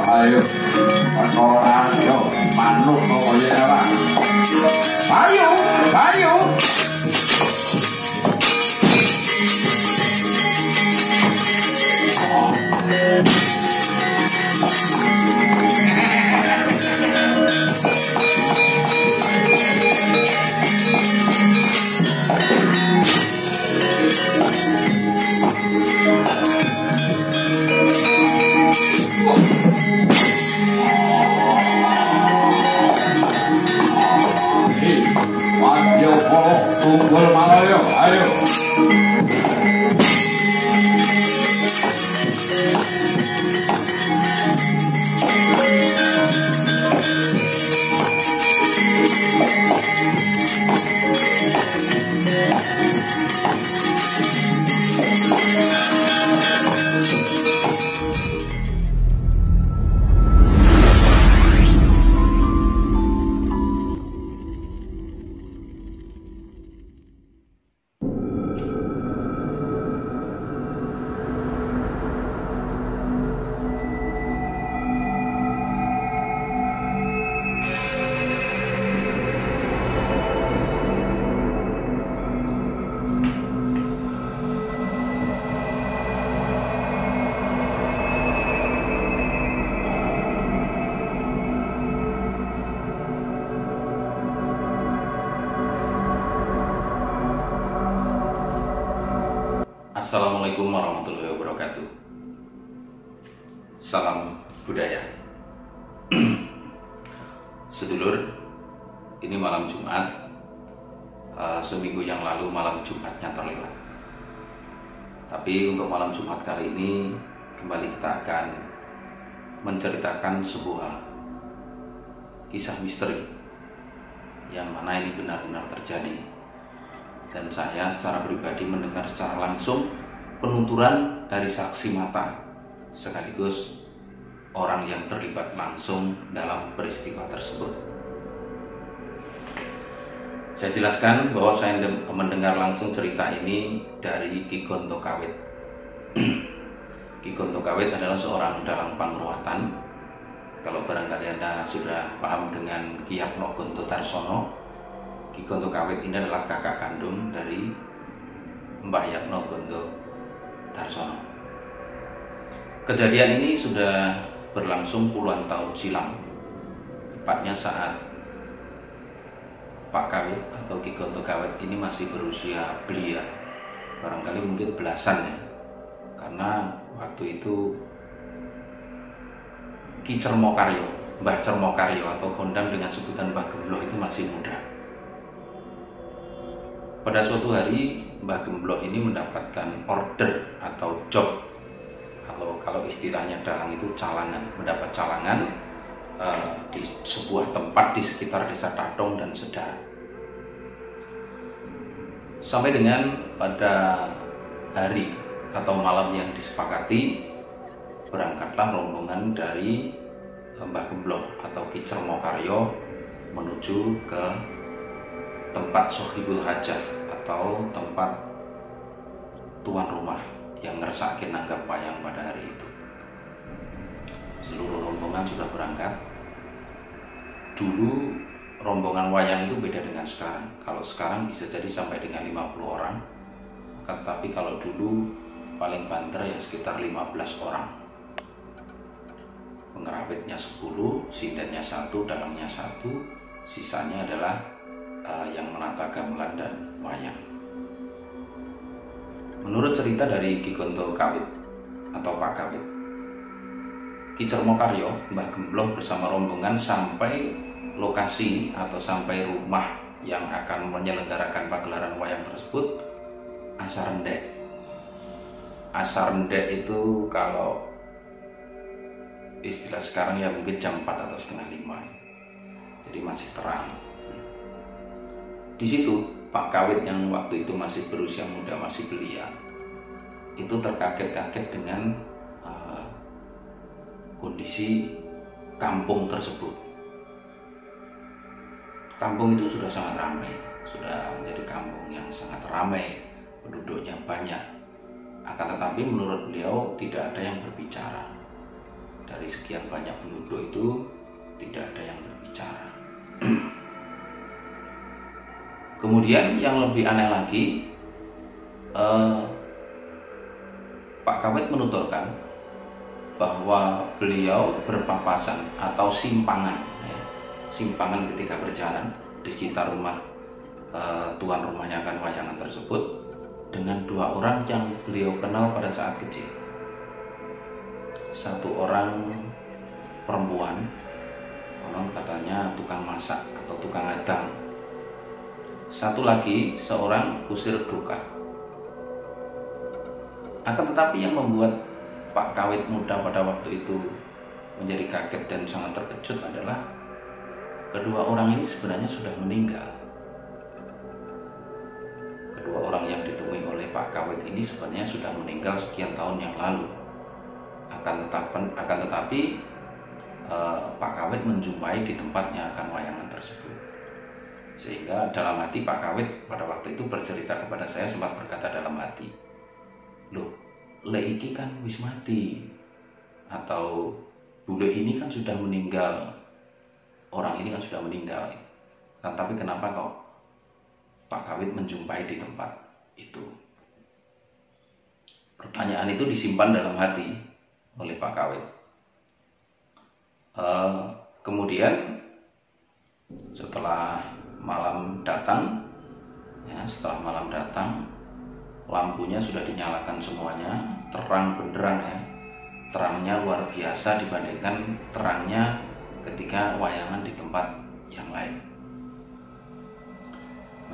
ayo perkara yo manuk kaya ora ayo ayo Tunggul Malayo, ayo. Assalamualaikum warahmatullahi wabarakatuh. Salam budaya. Sedulur, ini malam Jumat. Seminggu yang lalu malam Jumatnya terlewat. Tapi untuk malam Jumat kali ini kembali kita akan menceritakan sebuah kisah misteri yang mana ini benar-benar terjadi. Dan saya secara pribadi mendengar secara langsung penuturan dari saksi mata sekaligus orang yang terlibat langsung dalam peristiwa tersebut. Saya jelaskan bahwa saya mendengar langsung cerita ini dari Ki Gonto Kawit. Ki Gonto Kawit adalah seorang dalang pangruatan. Kalau barangkali Anda sudah paham dengan Ki Yatno Gonto Tarsono, Ki Gonto Kawit ini adalah kakak kandung dari Mbah Yatno Gonto Tarsono. Kejadian ini sudah berlangsung puluhan tahun silam, tepatnya saat Pak Kawit atau Ki Gonto Kawit ini masih berusia belia, barangkali mungkin belasan ya, karena waktu itu Ki Cermokaryo, Mbah Cermokaryo atau kondang dengan sebutan Mbah Gembloh itu masih muda. Pada suatu hari Mbah Gembloh ini mendapatkan order atau job, kalau istilahnya dalang itu calangan, mendapat calangan di sebuah tempat di sekitar desa Tatong dan Sedara. Sampai dengan pada hari atau malam yang disepakati, berangkatlah rombongan dari Mbah Gembloh atau Ki Cermokaryo menuju ke tempat Sohibul Hajah atau tempat tuan rumah yang ngersakin nanggap wayang pada hari itu. Seluruh rombongan sudah berangkat. Dulu rombongan wayang itu beda dengan sekarang. Kalau sekarang bisa jadi sampai dengan 50 orang. Tapi kalau dulu paling banter ya sekitar 15 orang. Pengerawitnya 10, sindennya 1, dalangnya 1, sisanya adalah yang menata gamelan dan wayang. Menurut cerita dari Ki Gonto Kawit atau Pak Kawit, Ki Cermokaryo, Mbah Gembloh bersama rombongan sampai lokasi atau sampai rumah yang akan menyelenggarakan pagelaran wayang tersebut, Asar Ndek. Asar Ndek itu kalau istilah sekarang ya mungkin jam 4 atau setengah 5, jadi masih terang. Di situ Pak Kawit yang waktu itu masih berusia muda, masih belia, itu terkaget-kaget dengan kondisi kampung tersebut. Kampung itu sudah sangat ramai, sudah menjadi kampung yang sangat ramai, penduduknya banyak. Akan tetapi menurut beliau tidak ada yang berbicara. Dari dari sekian banyak penduduk itu tidak ada yang berbicara. Kemudian yang lebih aneh lagi, Pak Kawit menuturkan bahwa beliau berpapasan atau simpangan, simpangan ketika berjalan di sekitar rumah tuan rumahnya akan wayangan tersebut dengan dua orang yang beliau kenal pada saat kecil. Satu orang perempuan, orang katanya tukang masak atau tukang adang. Satu lagi seorang kusir duka. Akan tetapi yang membuat Pak Kawit muda pada waktu itu menjadi kaget dan sangat terkejut adalah kedua orang ini sebenarnya sudah meninggal. Kedua orang yang ditemui oleh Pak Kawit ini sebenarnya sudah meninggal sekian tahun yang lalu. Akan tetapi Pak Kawit menjumpai di tempatnya akan wayangan tersebut. Sehingga dalam hati Pak Kawit pada waktu itu bercerita kepada saya, sempat berkata dalam hati, "Loh, le iki kan wis mati, atau bule ini kan sudah meninggal, orang ini kan sudah meninggal, kan, tapi kenapa kok Pak Kawit menjumpai di tempat itu?" Pertanyaan itu disimpan dalam hati oleh Pak Kawit. Kemudian setelah malam datang, lampunya sudah dinyalakan semuanya, terang benderang ya, terangnya luar biasa dibandingkan terangnya ketika wayangan di tempat yang lain.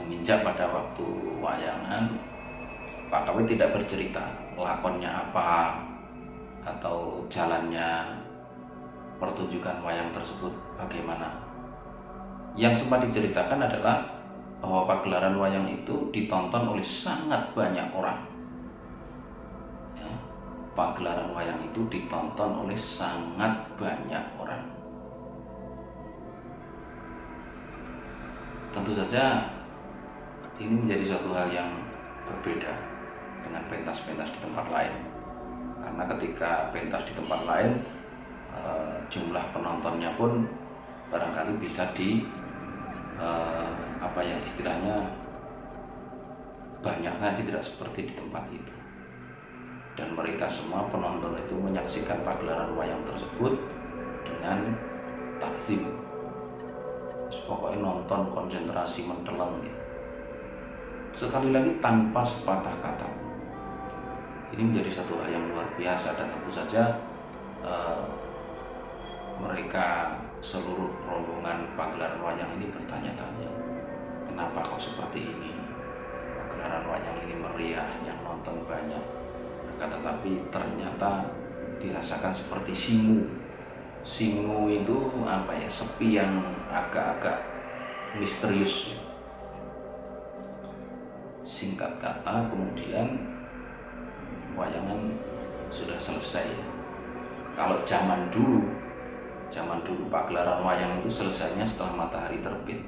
Menginjak pada waktu wayangan, Pak Kawit tidak bercerita lakonnya apa atau jalannya pertunjukan wayang tersebut bagaimana. Yang sempat diceritakan adalah bahwa pagelaran wayang itu ditonton oleh sangat banyak orang. Ya, pagelaran wayang itu ditonton oleh sangat banyak orang. Tentu saja ini menjadi suatu hal yang berbeda dengan pentas-pentas di tempat lain. Karena ketika pentas di tempat lain, jumlah penontonnya pun barangkali bisa istilahnya banyak, tapi tidak seperti di tempat itu. Dan mereka semua penonton itu menyaksikan pagelaran wayang tersebut dengan takzim. Pokoknya nonton konsentrasi mendalam gitu. Sekali lagi tanpa sepatah kata. Ini menjadi satu hal yang luar biasa, dan tentu saja mereka seluruh rombongan pagelaran wayang ini bertanya-tanya, kenapa kok seperti ini? Pagelaran wayang ini meriah, yang nonton banyak, tetapi ternyata dirasakan seperti singu. Singu itu sepi yang agak-agak misterius. Singkat kata, kemudian wayangan sudah selesai. Kalau zaman dulu pagelaran wayang itu selesainya setelah matahari terbit.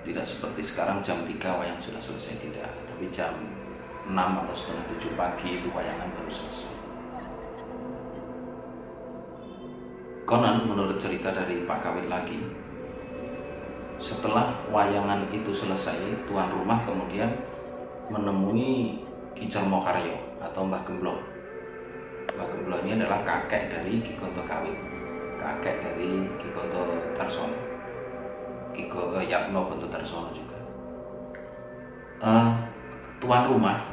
Tidak seperti sekarang jam 3 wayang sudah selesai, tidak. Tapi jam 6 atau setengah 7 pagi itu wayangan baru selesai. Konon menurut cerita dari Pak Kawit lagi, setelah wayangan itu selesai, tuan rumah kemudian menemui Ki Cermo Karyo atau Mbah Gembloh. Mbah Gembloh ini adalah kakek dari Ki Gonto Kawit, kakek dari Ki Gonto Darsono, Yatno Gonto Darsono juga. Tuan rumah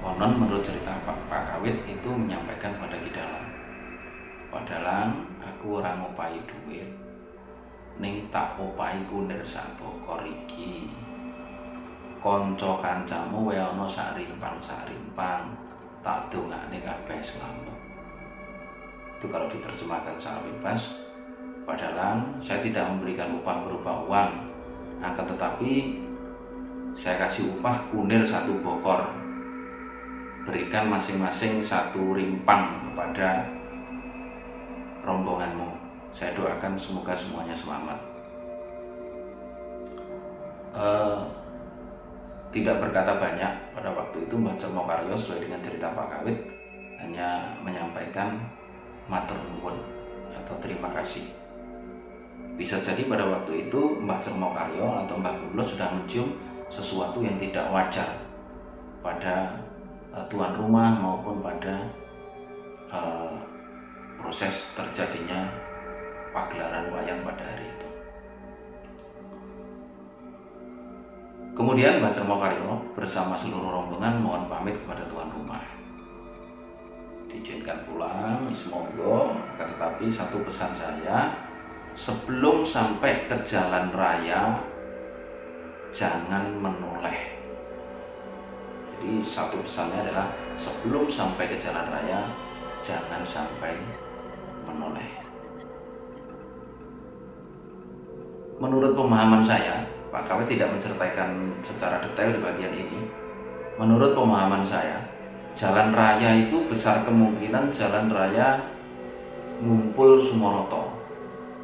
konon menurut cerita Pak Kawit itu menyampaikan pada Ki Dalang, "Pak Dalang, aku ora ngopahi duit, ning tak opahi kunir sak bokor iki. Kanca kancamu wae ana sak rimpang, tak dongakne kabeh selamat." Itu kalau diterjemahkan secara bebas, Pak Dalang, saya tidak memberikan upah berupa uang, akan tetapi saya kasih upah kunir 1 bokor. Berikan masing-masing 1 rimpang kepada rombonganmu. Saya doakan semoga semuanya selamat. Tidak berkata banyak pada waktu itu Mbah Cermo Karyo, sesuai dengan cerita Pak Kawit, hanya menyampaikan, matur nuwun atau terima kasih. Bisa jadi pada waktu itu Mbah Cermokaryo atau Mbah Geblok sudah mencium sesuatu yang tidak wajar pada tuan rumah maupun pada proses terjadinya pagelaran wayang pada hari itu. Kemudian Mbah Cermokaryo bersama seluruh rombongan mohon pamit kepada tuan rumah. Diizinkan pulang, monggo. Tetapi satu pesan saya, sebelum sampai ke jalan raya jangan menoleh. Jadi satu pesannya adalah sebelum sampai ke jalan raya jangan sampai menoleh. Menurut pemahaman saya, Pak Kawit tidak menceritakan secara detail di bagian ini. Menurut pemahaman saya, jalan raya itu besar kemungkinan jalan raya Ngumpul Sumoroto.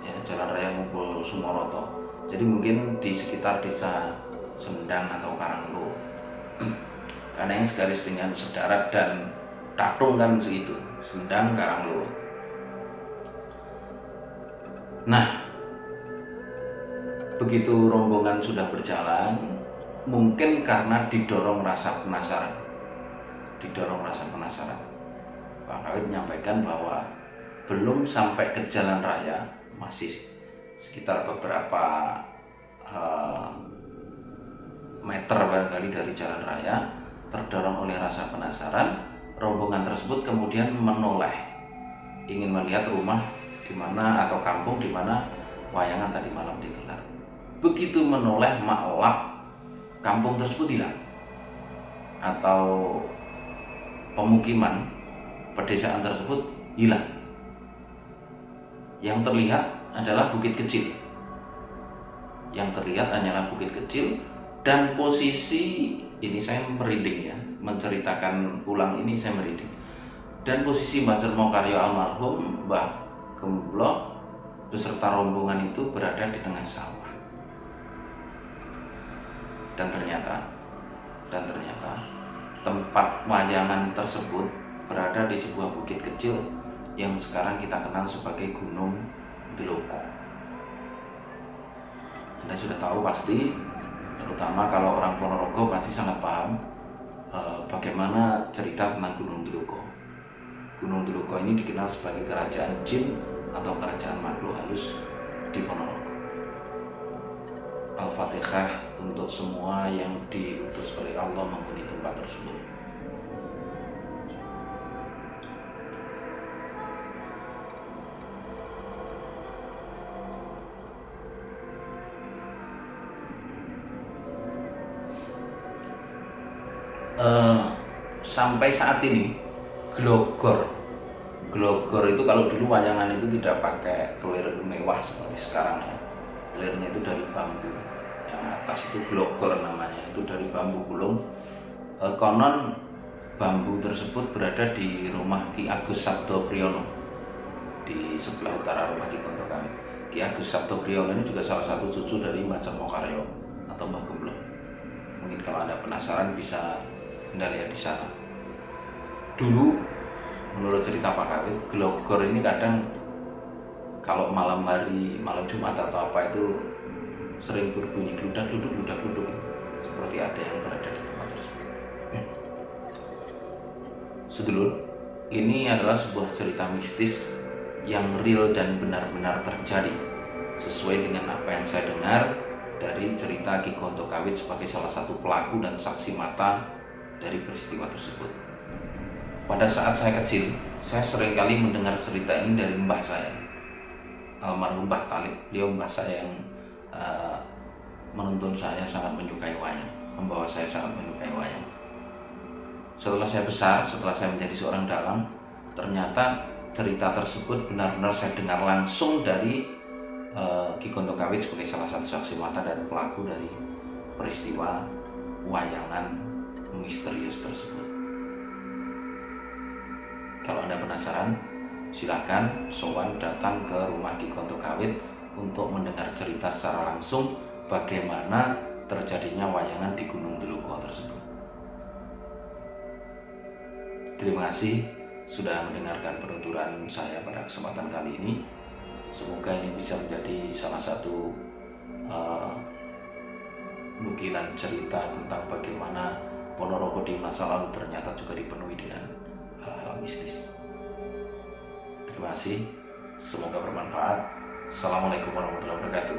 Ya, jalan raya Ngumpul Sumoroto. Jadi mungkin di sekitar desa Sendang atau Karanglo. Karena yang segaris dengan Sedarat dan Tatung kan segitu, Sendang, Karanglo. Nah, begitu rombongan sudah berjalan, mungkin karena didorong rasa penasaran, Pak Kawit menyampaikan bahwa belum sampai ke jalan raya, masih sekitar beberapa meter barangkali dari jalan raya, terdorong oleh rasa penasaran, rombongan tersebut kemudian menoleh, ingin melihat rumah di mana atau kampung di mana wayangan tadi malam digelar. Begitu menoleh, maklab, kampung tersebut hilang, atau pemukiman pedesaan tersebut hilang. Yang terlihat adalah bukit kecil. Dan posisi ini saya merinding ya, menceritakan ulang ini saya merinding. Dan posisi Mbah Cermokaryo almarhum, Mbah Geblok beserta rombongan itu berada di tengah sawah. Dan ternyata tempat wayangan tersebut berada di sebuah bukit kecil yang sekarang kita kenal sebagai Gunung Deloko. Anda sudah tahu pasti, terutama kalau orang Ponorogo pasti sangat paham bagaimana cerita tentang Gunung Deloko. Gunung Deloko ini dikenal sebagai kerajaan jin atau kerajaan makhluk halus di Ponorogo. Al-Fatihah untuk semua yang diutus oleh Allah menghuni tempat tersebut. Sampai saat ini glogor itu kalau dulu wayangan itu tidak pakai kelir mewah seperti sekarang ya. Kelirnya itu dari bambu. Yang atas itu glogor namanya, itu dari bambu gulung. Konon bambu tersebut berada di rumah Ki Agus Sabdopriyono di sebelah utara rumah Ki Gonto Kawit. Ki Agus Sabdopriyono ini juga salah satu cucu dari Mbah Cermokaryo atau Mbah Geblok. Mungkin kalau Anda penasaran bisa Anda lihat di sana. Dulu menurut cerita Pak Kawit, glogor ini kadang kalau malam hari, malam Jumat atau apa itu sering berbunyi gludak gluduk seperti ada yang berada di tempat tersebut. Sedulur, ini adalah sebuah cerita mistis yang real dan benar-benar terjadi sesuai dengan apa yang saya dengar dari cerita Ki Gonto Kawit sebagai salah satu pelaku dan saksi mata dari peristiwa tersebut. Pada saat saya kecil, saya seringkali mendengar cerita ini dari mbah saya, almarhum Mbah Talib. Beliau mbah saya yang menuntun saya sangat menyukai wayang, membawa saya sangat menyukai wayang. Setelah saya besar, setelah saya menjadi seorang dalang, ternyata cerita tersebut benar-benar saya dengar langsung dari Ki Gonto Kawit sebagai salah satu saksi mata dan pelaku dari peristiwa wayangan misterius tersebut. Kalau Anda penasaran, silakan sowan datang ke rumah Ki Gonto Kawit untuk mendengar cerita secara langsung bagaimana terjadinya wayangan di Gunung Deloko tersebut. Terima kasih. sudah mendengarkan penuturan saya pada kesempatan kali ini. Semoga ini bisa menjadi salah satu nukilan cerita tentang bagaimana Ponorogo di masa lalu ternyata juga dipenuhi dengan hal-hal mistis. Terima kasih, semoga bermanfaat. Assalamualaikum warahmatullahi wabarakatuh.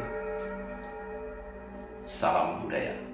Salam budaya.